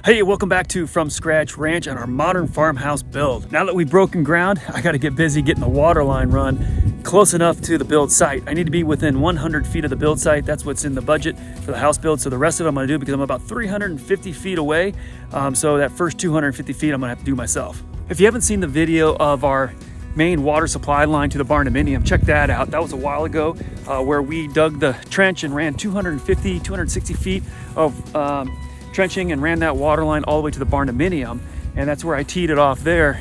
Hey, welcome back to From Scratch Ranch and our modern farmhouse build. Now that we've broken ground, I got to get busy getting the water line run close enough to the build site. I need to be within 100 feet of the build site. That's what's in the budget for the house build. So the rest of it I'm going to do because I'm about 350 feet away. So that first 250 feet I'm going to have to do myself. If you haven't seen the video of our main water supply line to the barndominium, check that out. That was a while ago where we dug the trench and ran 260 feet of trenching and ran that water line all the way to the barndominium, and that's where I teed it off there,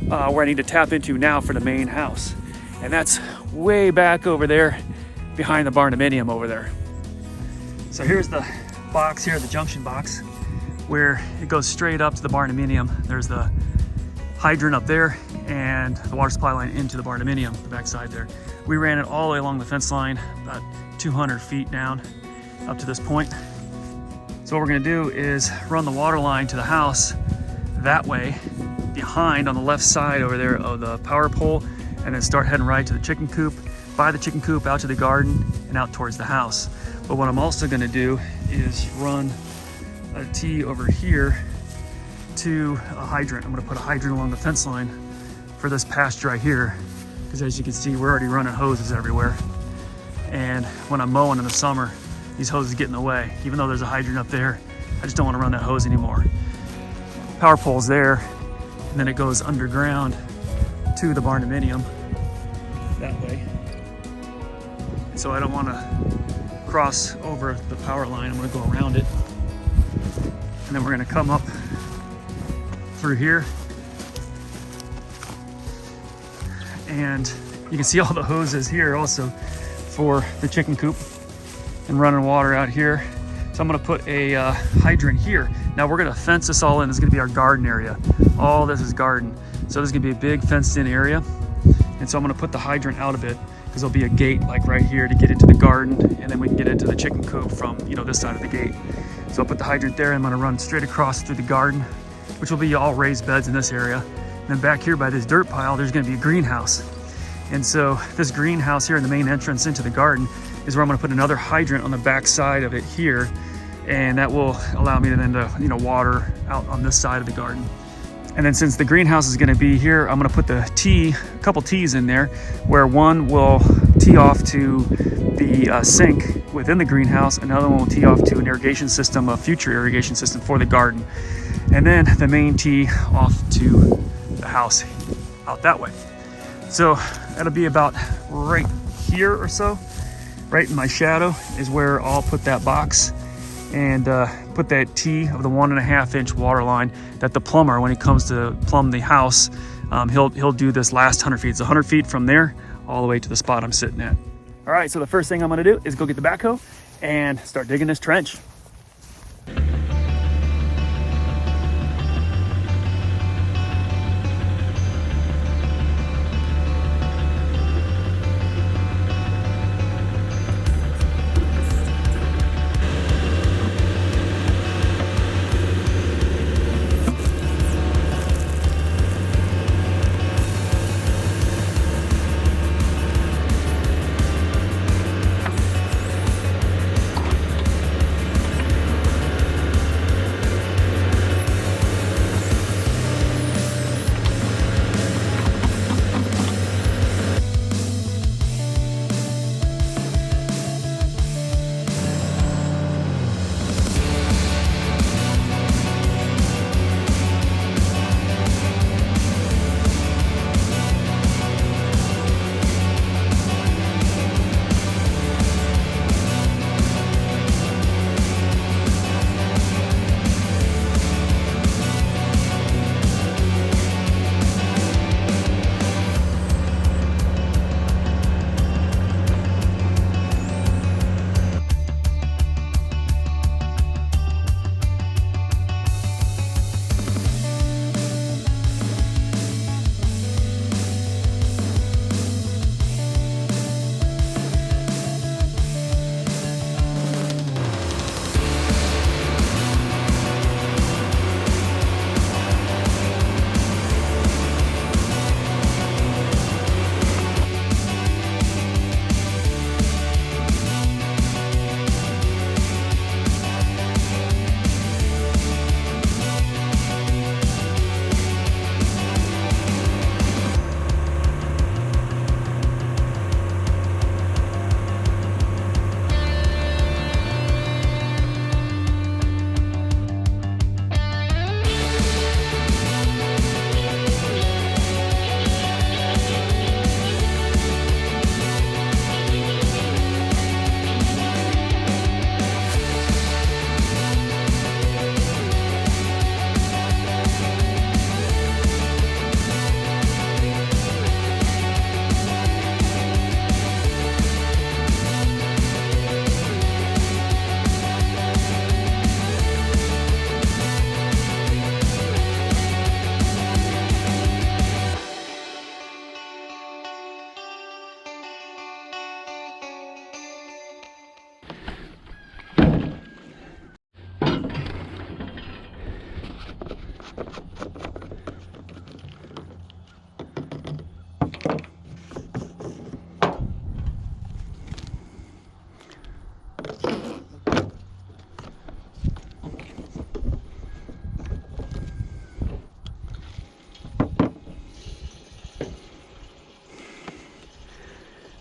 where I need to tap into now for the main house. And that's way back over there behind the barndominium over there. So here's the box here, the junction box, where it goes straight up to the barndominium. There's the hydrant up there and the water supply line into the barndominium, the backside there. We ran it all the way along the fence line, about 200 feet down up to this point. So what we're gonna do is run the water line to the house that way, behind on the left side over there of the power pole, and then start heading right to the chicken coop, by the chicken coop out to the garden and out towards the house. But what I'm also gonna do is run a T over here to a hydrant. I'm gonna put a hydrant along the fence line for this pasture right here, because as you can see, we're already running hoses everywhere. And when I'm mowing in the summer, these hoses get in the way. Even though there's a hydrant up there, I just don't want to run that hose anymore. Power pole's there, and then it goes underground to the barndominium that way. So I don't want to cross over the power line. I'm going to go around it. And then we're going to come up through here. And you can see all the hoses here also for the chicken coop and running water out here. So I'm gonna put a hydrant here. Now we're gonna fence this all in. This is gonna be our garden area. All this is garden. So this is gonna be a big fenced in area. And so I'm gonna put the hydrant out a bit because there'll be a gate like right here to get into the garden, and then we can get into the chicken coop from this side of the gate. So I'll put the hydrant there. I'm gonna run straight across through the garden, which will be all raised beds in this area. And then back here by this dirt pile, there's gonna be a greenhouse. And so this greenhouse here in the main entrance into the garden is where I'm gonna put another hydrant on the back side of it here. And that will allow me to then water out on this side of the garden. And then since the greenhouse is gonna be here, I'm gonna put the a couple tees in there, where one will tee off to the sink within the greenhouse, another one will tee off to an irrigation system, a future irrigation system for the garden. And then the main tee off to the house out that way. So that'll be about right here or so. Right in my shadow is where I'll put that box and put that T of the 1.5 inch water line that the plumber, when he comes to plumb the house, he'll do this last 100 feet. It's 100 feet from there all the way to the spot I'm sitting at. All right, so the first thing I'm gonna do is go get the backhoe and start digging this trench.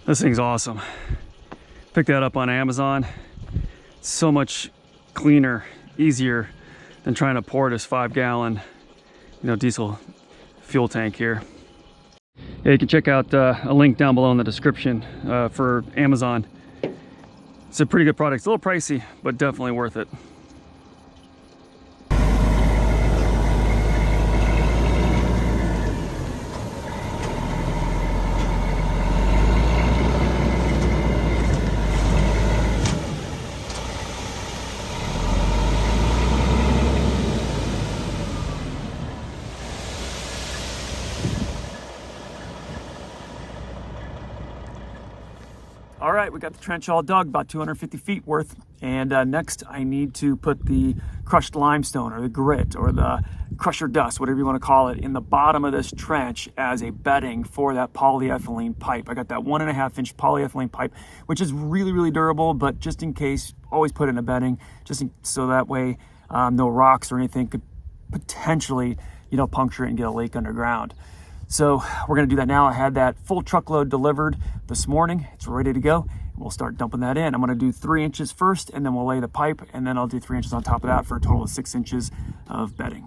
This thing's awesome. Picked that up on Amazon. So much cleaner, easier than trying to pour this 5-gallon, diesel fuel tank here. Yeah, you can check out a link down below in the description for Amazon. It's a pretty good product. It's a little pricey, but definitely worth it. All right, we got the trench all dug, about 250 feet worth. And next I need to put the crushed limestone or the grit or the crusher dust, whatever you want to call it, in the bottom of this trench as a bedding for that polyethylene pipe. I got that 1.5-inch polyethylene pipe, which is really, really durable, but just in case, always put in a bedding, so that way no rocks or anything could potentially, puncture it and get a leak underground. So we're gonna do that now. I had that full truckload delivered this morning. It's ready to go. We'll start dumping that in. I'm gonna do 3 inches first, and then we'll lay the pipe, and then I'll do 3 inches on top of that for a total of 6 inches of bedding.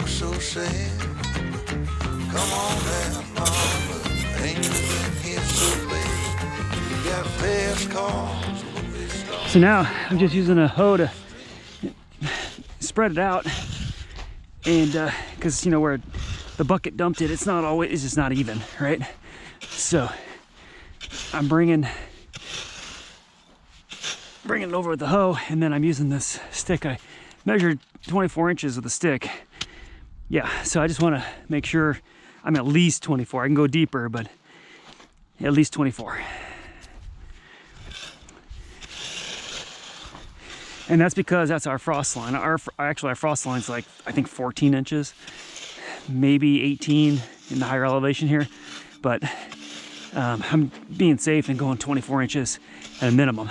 So sad. Come on now, mama, ain't you been here so bad? You got fast cars. So now I'm just using a hoe to spread it out, and because where the bucket dumped it, it's just not even, right? So I'm bringing it over with the hoe, and then I'm using this stick. I measured 24 inches with the stick. Yeah, so I just want to make sure I'm at least 24. I can go deeper, but at least 24. And that's because that's our frost line. Our frost line's like, I think 14 inches, maybe 18 in the higher elevation here. But I'm being safe and going 24 inches at a minimum.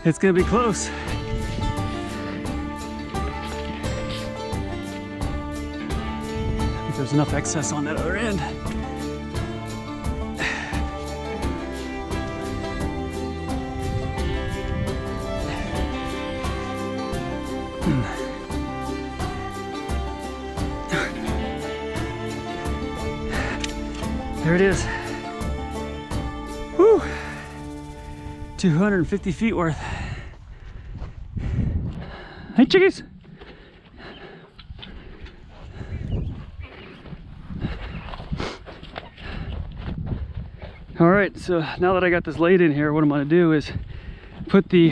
It's gonna be close. if there's enough excess on that other end. There it is. Whew. 250 feet worth. Hey, chickies. All right, so now that I got this laid in here, what I'm gonna do is put the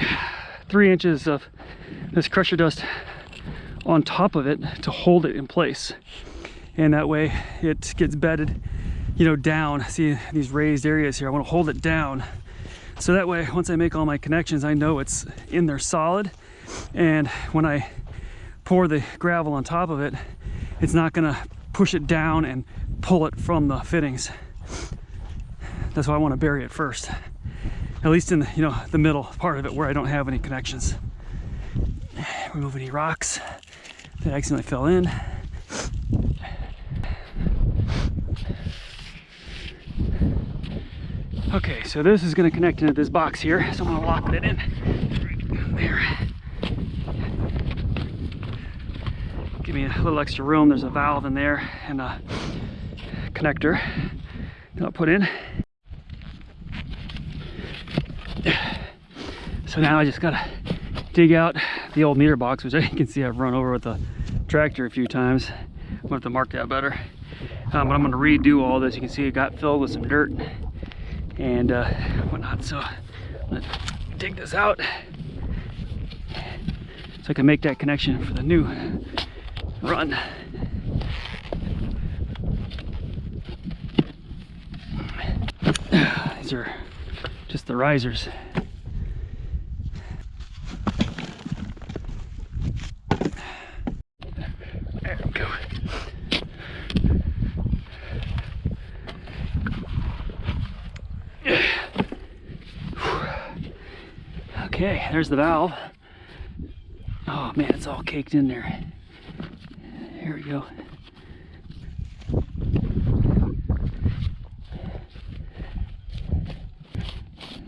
3 inches of this crusher dust on top of it to hold it in place. And that way it gets bedded, you know, down. See these raised areas here? I want to hold it down. So that way, once I make all my connections, I know it's in there solid. And when I pour the gravel on top of it, it's not gonna push it down and pull it from the fittings. That's why I want to bury it first. At least in the, you know, the middle part of it where I don't have any connections. Remove any rocks that accidentally fell in. Okay, so this is going to connect into this box here, so I'm going to lock it in. There. Give me a little extra room. There's a valve in there and a connector that I'll put in. So now I just got to dig out the old meter box, which you can see I've run over with the tractor a few times. I'm going to have to mark that better. But I'm going to redo all this. You can see it got filled with some dirt and whatnot. So I'm gonna dig this out so I can make that connection for the new run. These are just the risers. There we go. Okay, there's the valve. Oh man, it's all caked in there. Here we go.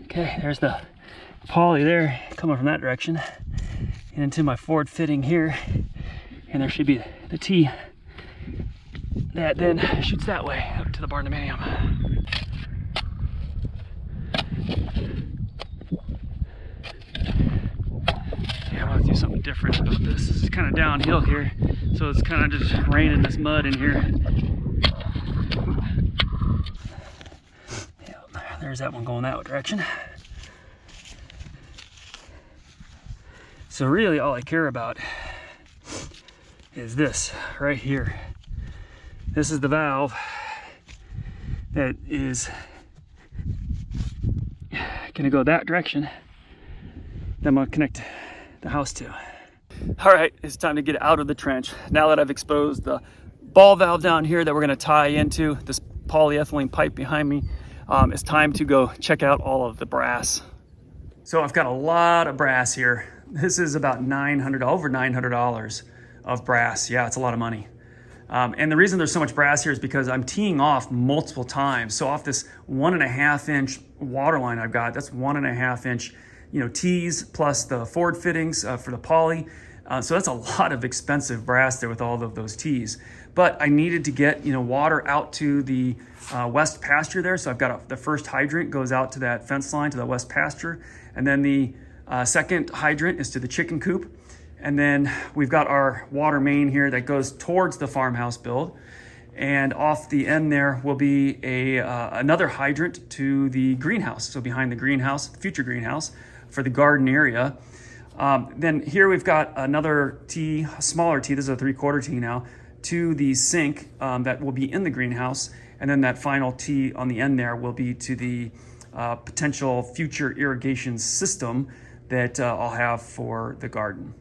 Okay, there's the poly there coming from that direction and into my forward fitting here, and there should be the T that then shoots that way up to the barndominium. Do something different about this. This is kind of downhill here, so it's kind of just raining this mud in here. Yeah, there's that one going that direction. So really all I care about is this right here. This is the valve that is gonna go that direction. Then I'm gonna connect the house to. All right, it's time to get out of the trench. Now that I've exposed the ball valve down here that we're going to tie into this polyethylene pipe behind me, it's time to go check out all of the brass. So I've got a lot of brass here. This is about over $900 of brass. Yeah, it's a lot of money. And the reason there's so much brass here is because I'm teeing off multiple times. So off this 1.5 inch water line I've got, that's 1.5 inch, you know, tees plus the forward fittings for the poly. So that's a lot of expensive brass there with all of those tees. But I needed to get, you know, water out to the west pasture there. So I've got the first hydrant goes out to that fence line to the west pasture. And then the second hydrant is to the chicken coop. And then we've got our water main here that goes towards the farmhouse build. And off the end there will be another hydrant to the greenhouse. So behind the greenhouse, future greenhouse, for the garden area. Then here we've got another tee, a smaller tee, this is a 3/4 tee now, to the sink that will be in the greenhouse. And then that final tee on the end there will be to the potential future irrigation system that I'll have for the garden.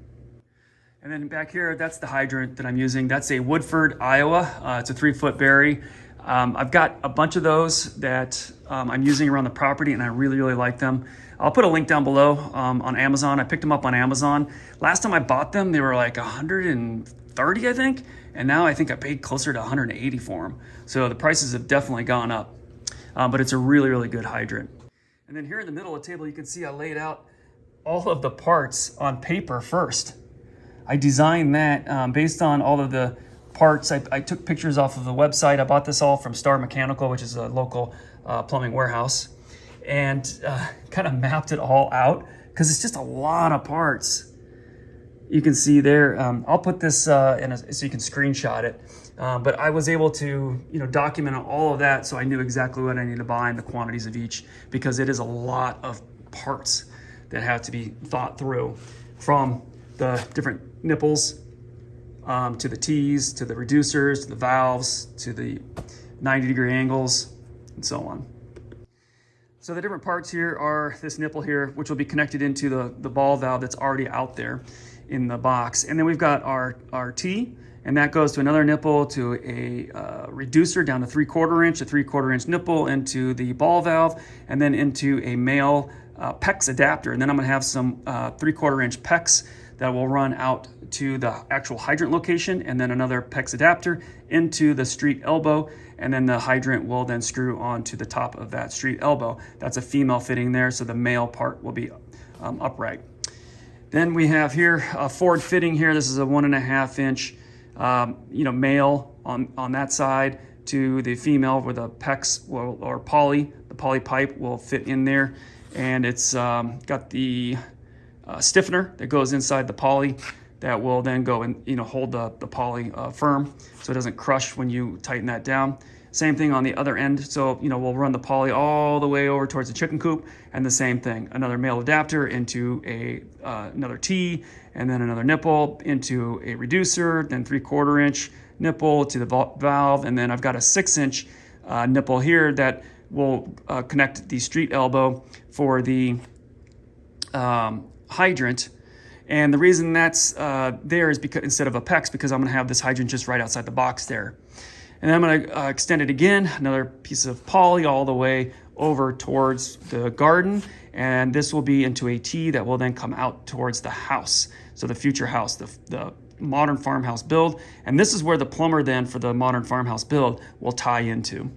And then back here, that's the hydrant that I'm using. That's a Woodford, Iowa. It's a 3-foot berry. I've got a bunch of those that I'm using around the property, and I really, really like them. I'll put a link down below on Amazon. I picked them up on Amazon. Last time I bought them, they were like 130, I think. And now I think I paid closer to 180 for them. So the prices have definitely gone up. But it's a really, really good hydrant. And then here in the middle of the table, you can see I laid out all of the parts on paper first. I designed that based on all of the parts. I took pictures off of the website. I bought this all from Star Mechanical, which is a local plumbing warehouse, and kind of mapped it all out because it's just a lot of parts. You can see there. I'll put this so you can screenshot it. But I was able to, document all of that, so I knew exactly what I need to buy and the quantities of each, because it is a lot of parts that have to be thought through, from the different nipples to the T's, to the reducers, to the valves, to the 90-degree angles, and so on. So the different parts here are this nipple here, which will be connected into the ball valve that's already out there in the box. And then we've got our T, and that goes to another nipple, to a reducer down to 3/4 inch, a 3/4 inch nipple into the ball valve, and then into a male PEX adapter. And then I'm gonna have some 3/4 inch PEX that will run out to the actual hydrant location, and then another PEX adapter into the street elbow, and then the hydrant will then screw onto the top of that street elbow. That's a female fitting there, so the male part will be upright. Then we have here a forward fitting here. This is a 1.5 inch male on that side to the female, where the PEX or poly, the poly pipe will fit in there. And it's got the stiffener that goes inside the poly that will then go and hold the poly firm, so it doesn't crush when you tighten that down. Same thing on the other end. So we'll run the poly all the way over towards the chicken coop, and the same thing, another male adapter into another T, and then another nipple into a reducer, then 3/4 inch nipple to the valve, and then I've got a 6 inch nipple here that will connect the street elbow for the hydrant. And the reason that's there is because instead of a PEX, because I'm going to have this hydrant just right outside the box there. And then I'm going to extend it again, another piece of poly all the way over towards the garden, and this will be into a T that will then come out towards the house. So the future house, the Modern Farmhouse Build, and this is where the plumber then for the Modern Farmhouse Build will tie into.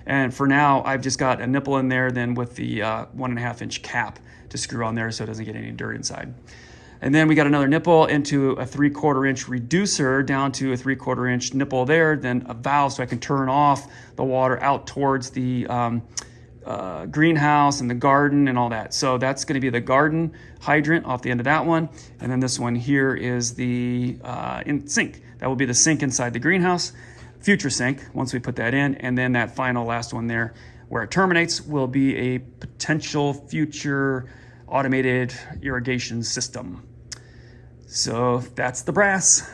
And for now, I've just got a nipple in there then with the 1.5 inch cap to screw on there so it doesn't get any dirt inside. And then we got another nipple into a 3/4 inch reducer down to a 3/4 inch nipple there, then a valve so I can turn off the water out towards the greenhouse and the garden and all that. So that's going to be the garden hydrant off the end of that one. And then this one here is the sink. That will be the sink inside the greenhouse, future sink once we put that in. And then that final last one there where it terminates will be a potential future automated irrigation system. So that's the brass.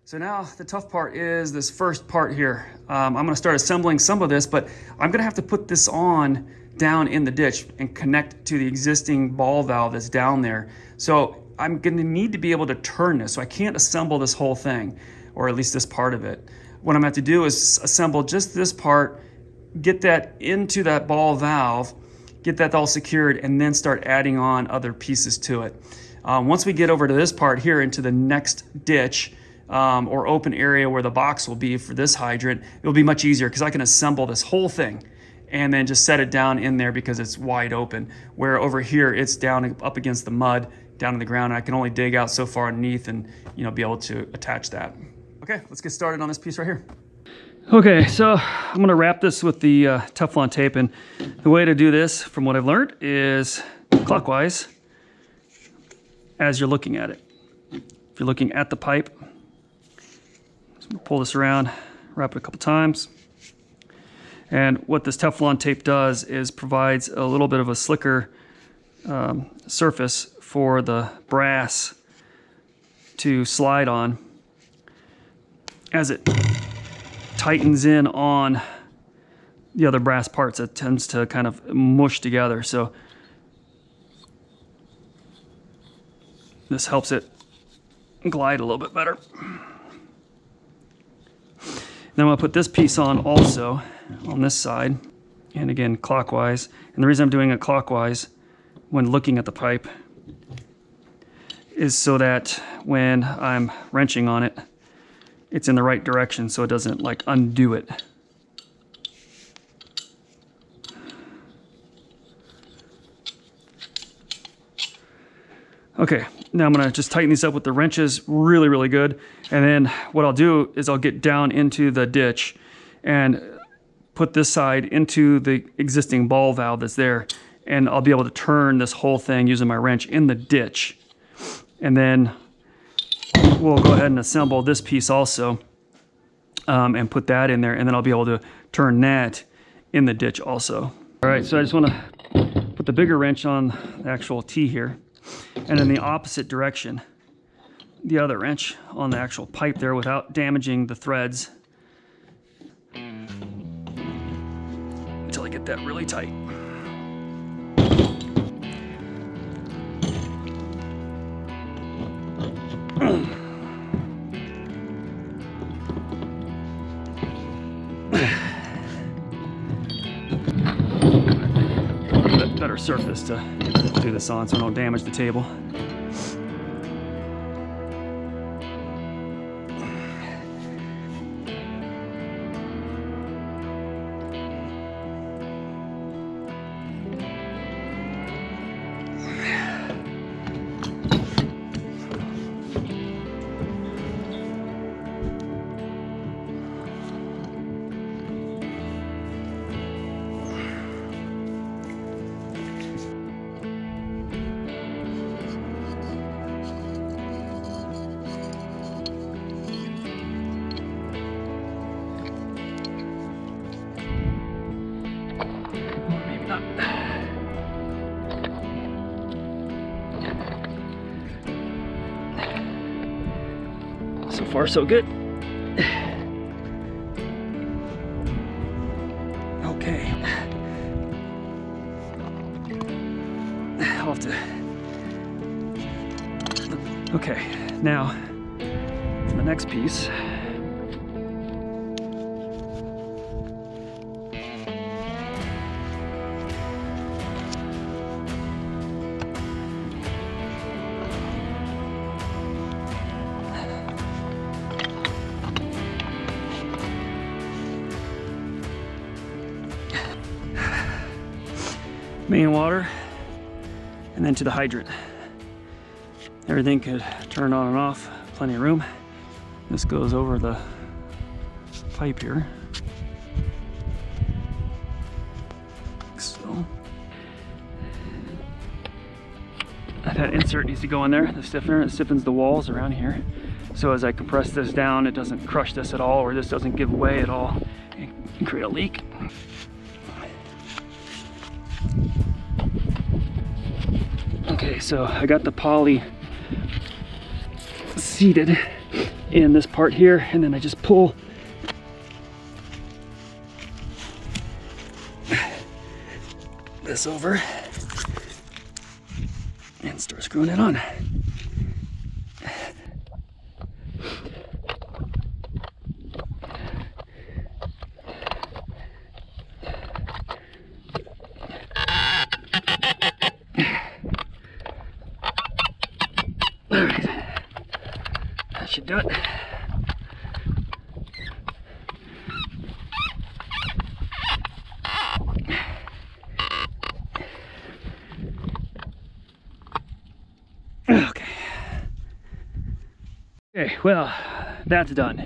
So now the tough part is this first part here. I'm gonna start assembling some of this, but I'm gonna have to put this on down in the ditch and connect to the existing ball valve that's down there. So I'm gonna need to be able to turn this. So I can't assemble this whole thing, or at least this part of it. What I'm gonna have to do is assemble just this part, get that into that ball valve, get that all secured, and then start adding on other pieces to it. Once we get over to this part here into the next ditch or open area where the box will be for this hydrant, it'll be much easier because I can assemble this whole thing and then just set it down in there because it's wide open. Where over here, it's down up against the mud, down in the ground, and I can only dig out so far underneath and be able to attach that. Okay, let's get started on this piece right here. Okay, so I'm gonna wrap this with the Teflon tape, and the way to do this, from what I've learned, is clockwise as you're looking at it. If you're looking at the pipe, so pull this around, wrap it a couple times. And what this Teflon tape does is provides a little bit of a slicker surface for the brass to slide on as it tightens in on the other brass parts. It tends to kind of mush together. So this helps it glide a little bit better. Then I'm gonna put this piece on also on this side, and again clockwise. And the reason I'm doing it clockwise when looking at the pipe is so that when I'm wrenching on it, it's in the right direction so it doesn't like undo it. Okay, now I'm gonna just tighten these up with the wrenches really, really good. And then what I'll do is I'll get down into the ditch and put this side into the existing ball valve that's there. And I'll be able to turn this whole thing using my wrench in the ditch. And then we'll go ahead and assemble this piece also and put that in there. And then I'll be able to turn that in the ditch also. All right, so I just wanna put the bigger wrench on the actual T here. And in the opposite direction, the other wrench on the actual pipe there without damaging the threads until I get that really tight. Better surface to do this on so I don't damage the table. So far, so good. Okay. I'll have to. Okay, now for the next piece. Main water, and then to the hydrant. Everything could turn on and off, plenty of room. This goes over the pipe here. So that insert needs to go in there, the stiffener. It stiffens the walls around here. So as I compress this down, it doesn't crush this at all, or this doesn't give way at all and create a leak. Okay, so I got the poly seated in this part here, and then I just pull this over and start screwing it on. Alright, that should do it. Okay, well, that's done.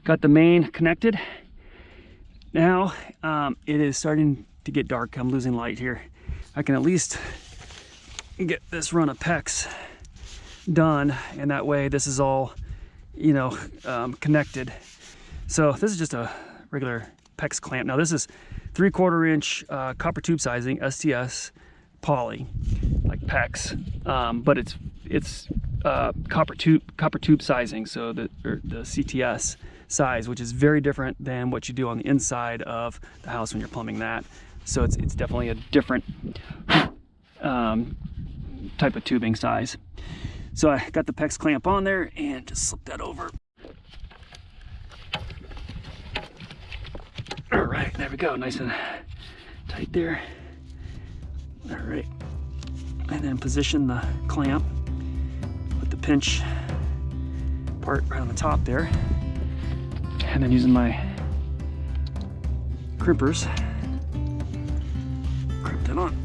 Got the main connected. Now, it is starting to get dark. I'm losing light here. I can at least get this run of PEX done, and that way this is all, you know, connected. So this is just a regular PEX clamp. Now this is 3/4 inch copper tube sizing, STS poly, like PEX, but it's copper tube sizing, so the CTS size, which is very different than what you do on the inside of the house when you're plumbing that. So it's definitely a different type of tubing size. So I got the PEX clamp on there and just slip that over. All right, there we go, nice and tight there. All right, and then position the clamp with the pinch part right on the top there. And then using my crimpers, crimp that on.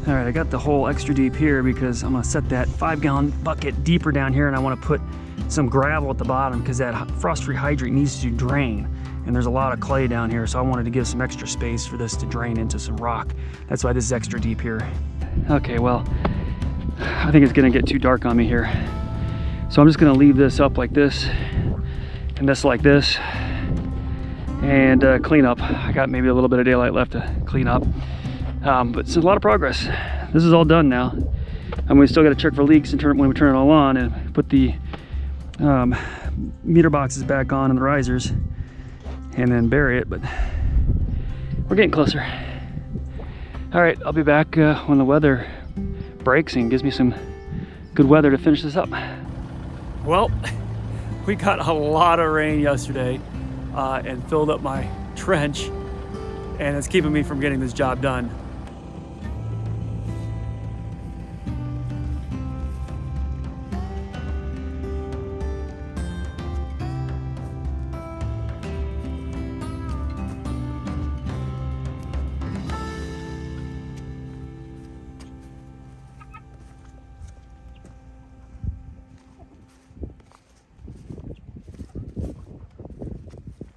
All right, I got the hole extra deep here because I'm gonna set that 5-gallon bucket deeper down here, and I wanna put some gravel at the bottom because that frost-free hydrant needs to drain. And there's a lot of clay down here, so I wanted to give some extra space for this to drain into some rock. That's why this is extra deep here. Okay, well, I think it's gonna get too dark on me here. So I'm just gonna leave this up like this, and this like this, and clean up. I got maybe a little bit of daylight left to clean up. But it's a lot of progress. This is all done now. And we still got to check for leaks and when we turn it all on and put the meter boxes back on and the risers and then bury it, but we're getting closer. All right, I'll be back when the weather breaks and gives me some good weather to finish this up. Well, we got a lot of rain yesterday and filled up my trench, and it's keeping me from getting this job done.